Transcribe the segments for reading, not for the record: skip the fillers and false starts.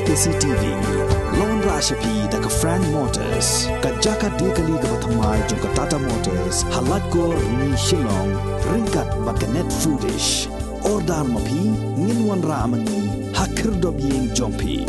CCTV Lone Rashapi Daka Frank Motors Kajaka Dekali Gabatamai Junka Tata Motors Halatgor Ni Shillong Ringkat Bakanet Foodish Ordar Mapi Nginwan Ramani Hakir Dobying Jompi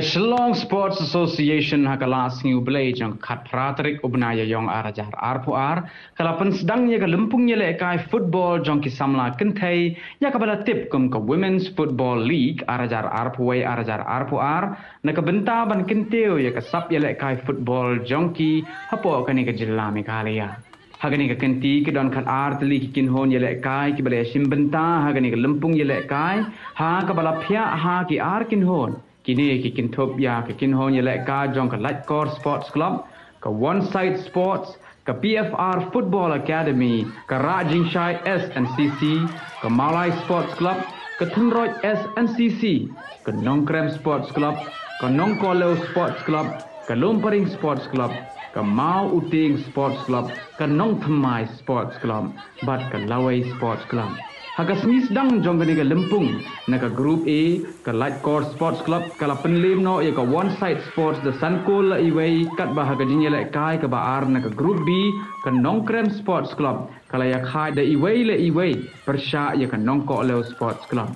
Shillong Sports Association hakalas ngi ublay jong khat pratrik ubnaya yong arajar arpuar kalapan Sdang ya kalumpung ya lekai football jong ki Samla Kynthei ya kabala tip kum ka Women's Football League arajar arpuai arajar arpuar na kabenta ban Kynthei ya kasap ya lekai football jong ki hapo kani ka jilla Meghalaya hagani ka Kynthei ki don khat tli ki kinhon ya lekai ki bala simbenta hagani ka lumpung ya lekai ha kabala phya ha ki kinhon kini ki Kynthopia ki kinhon yelek ka jong ka Lightcore Sports Club ka One Side Sports ka PFR Football Academy ka Rajingshai SNCC ka Malai Sports Club ka Thunroj SNCC ka Nongkrem Sports Club ka Nongkoleo Sports Club ka Lomparing Sports Club ka Mau Uting Sports Club ka Nongthamai Sports Club bat ka Lawai Sports Club Hagas Sdang jong ka Limpung naka Group A ka Lightcore Sports Club kala penlim no ya ka One Side Sports the Sankol la iway kat bahaga jinya la kai ka baar naka Group B ka Nongkrem Sports Club kala ya khai da iway la iway persya ya ka Nongkoleo Sports Club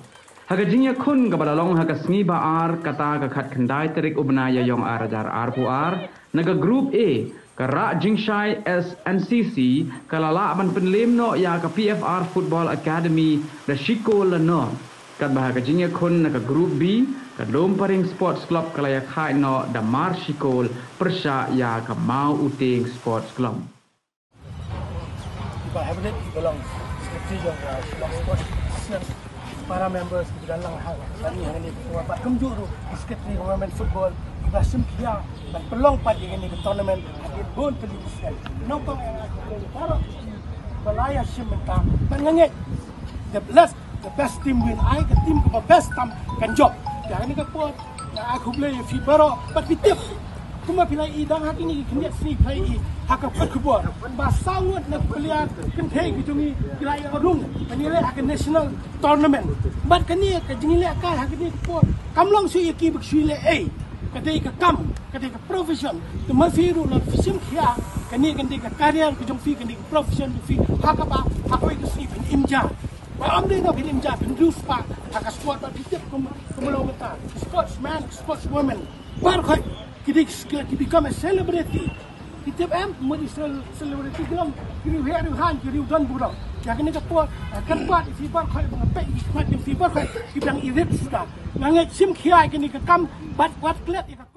haga jinya kun ka balalong haga sngi baar kata ka khat khandai terik ubnaya yong arajar arpuar naka Group A ka Rajingshai SNCC kalala ban penlim no ya ka PFR Football Academy da Shiko la no kat bahaga jinya kun na ka Group B ka Lomparing Sports Club kala ya khai no da Mar Shikol persya ya ka Mau Uting Sports Club Kita habitat belong seperti yang Shillong Sports para members kita dalam hal ini buat kemjuru sekretari women football kita sempia dan pelong pada ini ke tournament hadir bon televisi nampak para balaya sementara mengenai the best team win I the team ke best tam kan job yang ini ke pot aku play fibaro but tip cuma bila idang hak ini kena sini play hak perkubuan basawat nak pilihan Kynthei gitu ni bila yang rung menilai hak national tournament but kini ke jengilai kan hak ini pot kamlong sui ki beksui le ketika ketika profesion tu mafiru la fisim kia ketika karier kejong fi ketika profesion fi hak apa hak itu sih imja ba amde no bin imja bin ruspa hak sport ba ditip kumulong mata sportsman sportswoman bar khoi ketika become a celebrity ditip mudi celebrity dalam kiri hari han kiri dan burang yang ini ketua kan buat fi bar khoi mengapek ikmat fi bar khoi bidang irit sudah nganget sim kia kini kam bat klet ikut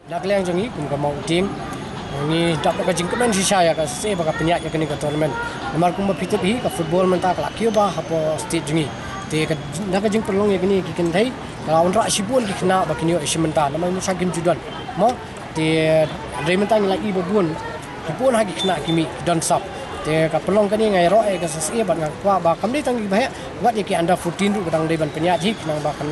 Nak liang jangi kum ka mau tim. Ni tak ka jing kemen sisa ya ka se baka penyak ya kini ka tournament. Namar kum pitep hi ka football mentak la kio ba hapo state jangi. Te ka nak jing perlong ya kini ki Kynthei. Kalau onra sibun ki kena bakini yo isimenta namai musa game judan. Mo te rementang lagi babun. Pun hagi kena kimi don sap. Te ka pelong kani ngai ro ka sasia ban ngak kwa ba kamdi tang gi bahaya wat ya ki anda 14 ru kadang deban penyak ji nang ba kan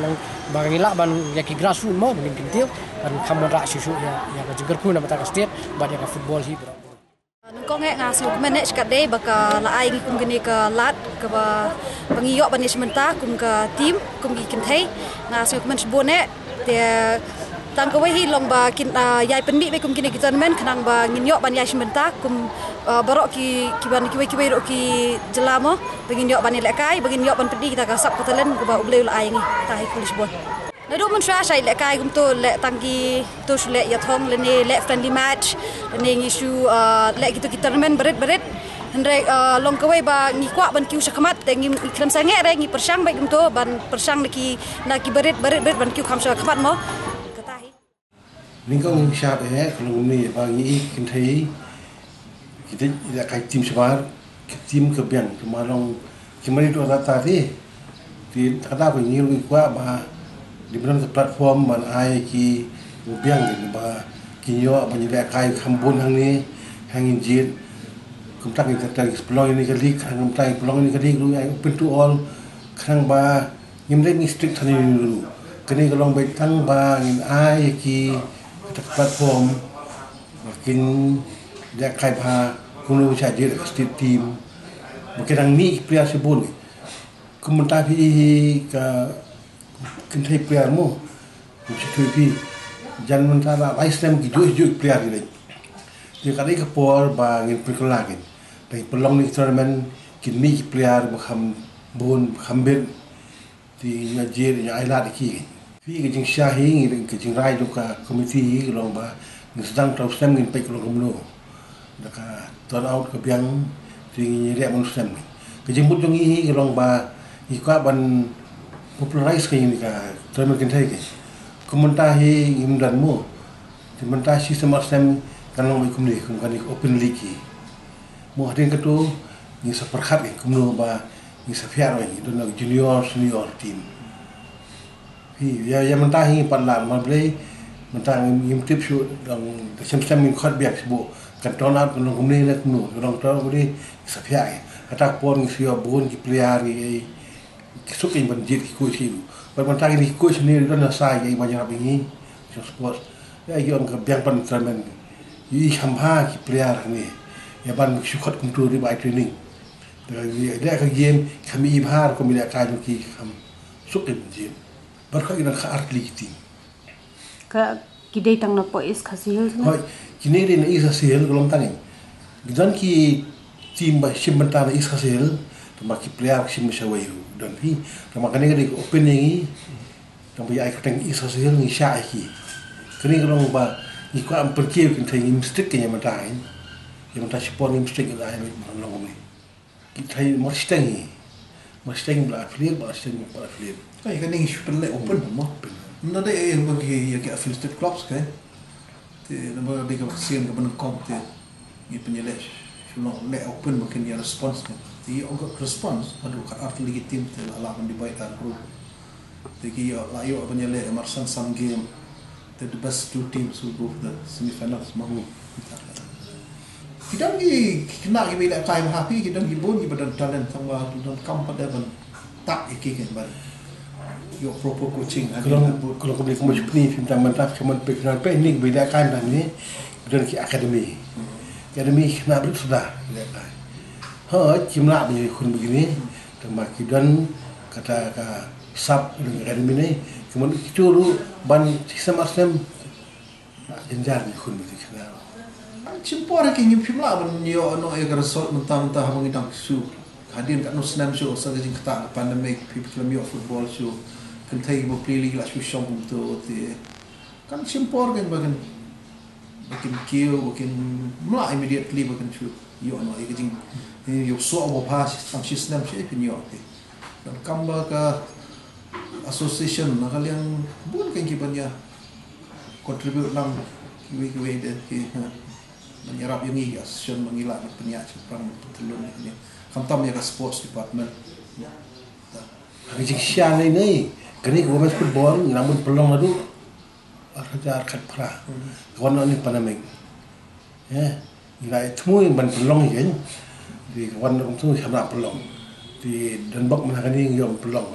ba ngila ban ya ki grassroots mo bin kintil kan kamon ra susu ya ka jeger ku na mata ka state ba ya ka football hi bro. Kau ngek ngasu manage kat day baka laai ngi kum gini ke lat ke ba pangiyok ban sementara kum ke tim kum gi Kynthei ngasu men sebone dia tang ko hi long ba kin yai pendi be kum kini ki tournament kenang ba nginyok ban yai sementara kum barok ki ban ki ro ki jelamo begin yok ban lekai begin yok ban pendi kita gasap ko talen ko ba ubleu laai ngi ta hi kulis bon. Nadu mun sha sai lekai kum to le tangki to sule ya thong le ne le friendly match ne ngi su le gitu ki tournament berit Hendrek long kawai ba ngi kwa ban kiu sakamat ngi kram sange re ngi persang ba kum to ban persang ki berit ban kiu kham sakamat mo katahi. Lingkong sharp kalau ni bagi Kynthei kita tidak kait tim sebar tim kebiang kemalong kemarin itu rata di kata apa ni lebih kuat bah di mana platform ban ai ki kebiang ni bah kinyo banyak kai kambun hang ni hangin jit kumtak kita tadi pelong ini kali kan kumtak pelong ini kali lu ai open to all kan bah nyimle ni strict thani dulu kini kalau baik tang bah in ai ki platform makin dia kai pa kuno cha je state team mungkin ang ni player sebut komentar pi ka Kynthei player mo mesti pi jangan mentara Islam ki jo player ni dia kali ka por ba ngin perkelagin pai pelong ni tournament kini player bukan bon khambet di ngajir ya ailat ki pi ke jing syahi ngi ke jing rai juga komiti long ba Sdang tau stem ngin pai long kumno daka turn out ke biang tinggi dia manusia ni. Kejemput jongi long ba ikut ban popularize ke ini ka tournament Kynthei ke. Komentar hi imdan mo. Komentar sistem asem kan long ikum ni kum kan open league ki. Mo hadin ke tu ni seperhat ke kumno ba ni sefiar ni don junior senior team. Hi ya mentah hi panlan ma play mentah im tip shoot dong sem min khot biak sibu kan turn out kan long ni nak nu dong turn ni sefiar atak pon ni sio bon ki player ni sukin banjir ki ko silu mentah ni ko ni don na sai ai banyak bingi sport ya yom ke biang pan tournament yi hamha ki player ni ya ban syukot kum tu di by training dia ka game kami ibhar ko mila ka ki kam sukin banjir barka ina ka atlet team ka kidai tang na po is khasil hoi kini rin is khasil golong tangin gidan ki team ba simbanta na is khasil tama ki player sim sawai dan hi tama kani kani opening tama ya ka tang is khasil ni sha ki kani golong ba ni ko am perkiu kin thai mistake ke yamata in yamata support ni mistake la ai long ni ki thai mustang bla clear ba stang ba clear kai kani super le open mo nada yang bagi ya ke affiliated clubs kan te nama bagi kesian ke ben kom te ni penyelek suno le open mungkin dia response te ogak response aduh kat art legitim te ala kan dibaik group te ki la yo penyelek marsan some game te the best two teams will go for the semi-finals mahu kita ni kena ki bila time happy kita ni bon ki badan talent sama don kam pada ban tak ikikan ban your proper coaching kalau kau boleh kau ni film mantap cuma pekan teknik beda kan dan ni dan ki akademi nak sudah ha cimla begini kun begini termak dan kata sub dengan akademi ni kemudian itu lu ban sistem asem jenjar ni kun begitu cimpor ke nyim cimla ban yo no ya resort mentang-mentang mengidang su hadir kat Nusnam show saja jing kata pandemic people yo football show Kynthei bo pilih lah susah untuk kan simpor kan bagian kill bagian mula immediately bagian shoot yo no ik jing yo so bo pas sam sistem sih pinyo dan kamba ka association nak yang bun kan kibanya contribute lang kiwi dia menyerap yang ini asion mengilat penyak cepat telun ini kamtam ya ke sports department Jika siang ini, kini gua main football, namun pelong lalu raja arkat pra, kawan ni pandemik, nilai semua yang ban pelong je, di kawan itu sama pelong, di dan bak mana kini yang pelong.